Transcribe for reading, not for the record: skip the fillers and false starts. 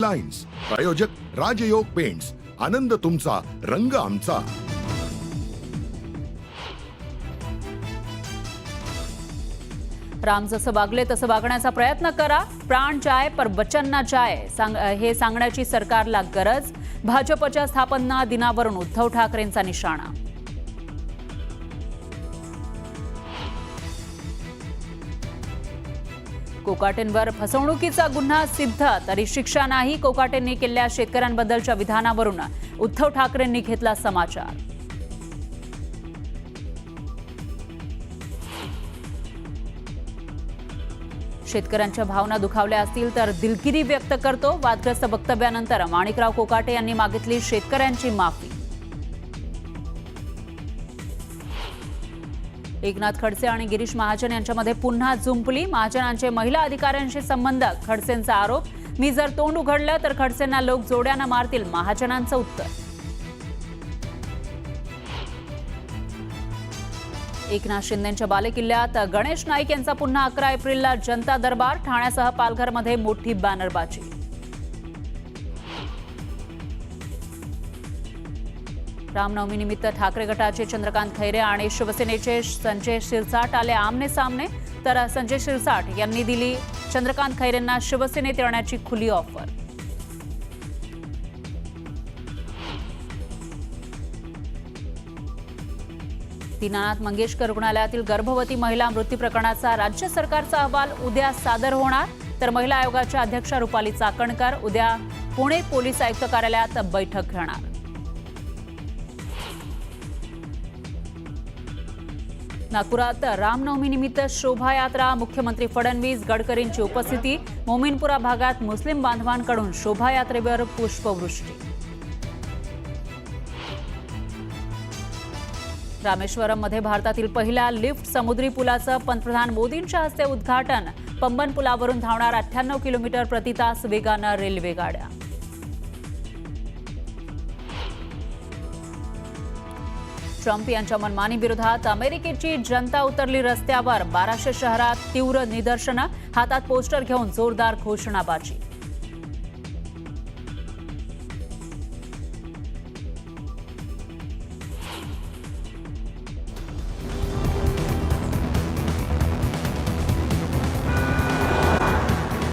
Lines प्रायोजक राजयोग paints, आनंद तुमचा, रंग आमचा। राम जसं वागले तसं वागण्याचा प्रयत्न करा, प्राण जाय पर वचन ना जाय हे सांगण्याची सरकारला गरज। भाजपच्या स्थापना दिनावरून उद्धव ठाकरेंचा निशाणा। कोकाटेंवर फसवणुकीचा गुन्हा सिद्ध तरी शिक्षा नाही, कोकाटेंनी केलेल्या शेतकऱ्यांबद्दलच्या विधानावरून उद्धव ठाकरेंनी घेतला समाचार। शेतकऱ्यांच्या भावना दुखावल्या असतील तर दिलगिरी व्यक्त करतो। वादग्रस्त वक्तव्यानंतर माणिकराव कोकाटे यांनी मागितली शेतकऱ्यांची माफी। एकनाथ खडसे आणि गिरीश महाजन यांच्यामध्ये पुन्हा जुंपली। महाजनांचे महिला अधिकाऱ्यांशी संबंध, खडसेंचा आरोप, मी जर तोंड उघडलं तर खडसेंना लोक जोड्यानं मारतील, महाजनांचं उत्तर। एकनाथ शिंदेंच्या बालेकिल्ल्यात गणेश नाईक यांचा पुन्हा 11 एप्रिलला जनता दरबार, ठाण्यासह पालघरमध्ये मोठी बॅनरबाजी। रामनवमीनिमित्त ठाकरे गटाचे चंद्रकांत खैरे आणि शिवसेनेचे संजय शिरसाट आले आमने सामने, तर संजय शिरसाट यांनी दिली चंद्रकांत खैरेंना शिवसेनेत येण्याची खुली ऑफर। दीनानाथ मंगेशकर रुग्णालयातील गर्भवती महिला मृत्यू प्रकरणाचा राज्य सरकारचा अहवाल उद्या सादर होणार, तर महिला आयोगाच्या अध्यक्षा रुपाली चाकणकर उद्या पुणे पोलीस आयुक्त कार्यालयात बैठक घेणार। नागपुरात रामनवमीनिमित्त शोभायात्रा, मुख्यमंत्री फडणवीस, गडकरींची उपस्थिती, मोमीनपुरा भागात मुस्लिम बांधवांकडून शोभायात्रेवर पुष्पवृष्टी। रामेश्वरममध्ये भारतातील पहिल्या लिफ्ट समुद्री पुलाचं पंतप्रधान मोदींच्या हस्ते उद्घाटन, पंबन पुलावरून धावणार 98 किलोमीटर प्रति तास वेगानं रेल्वे गाड्या। ट्रम्प यांच्या मनमानी विरोधात अमेरिकेची जनता उतरली रस्त्यावर, 1200 शहरात तीव्र निदर्शनं, हातात पोस्टर घेऊन जोरदार घोषणाबाजी।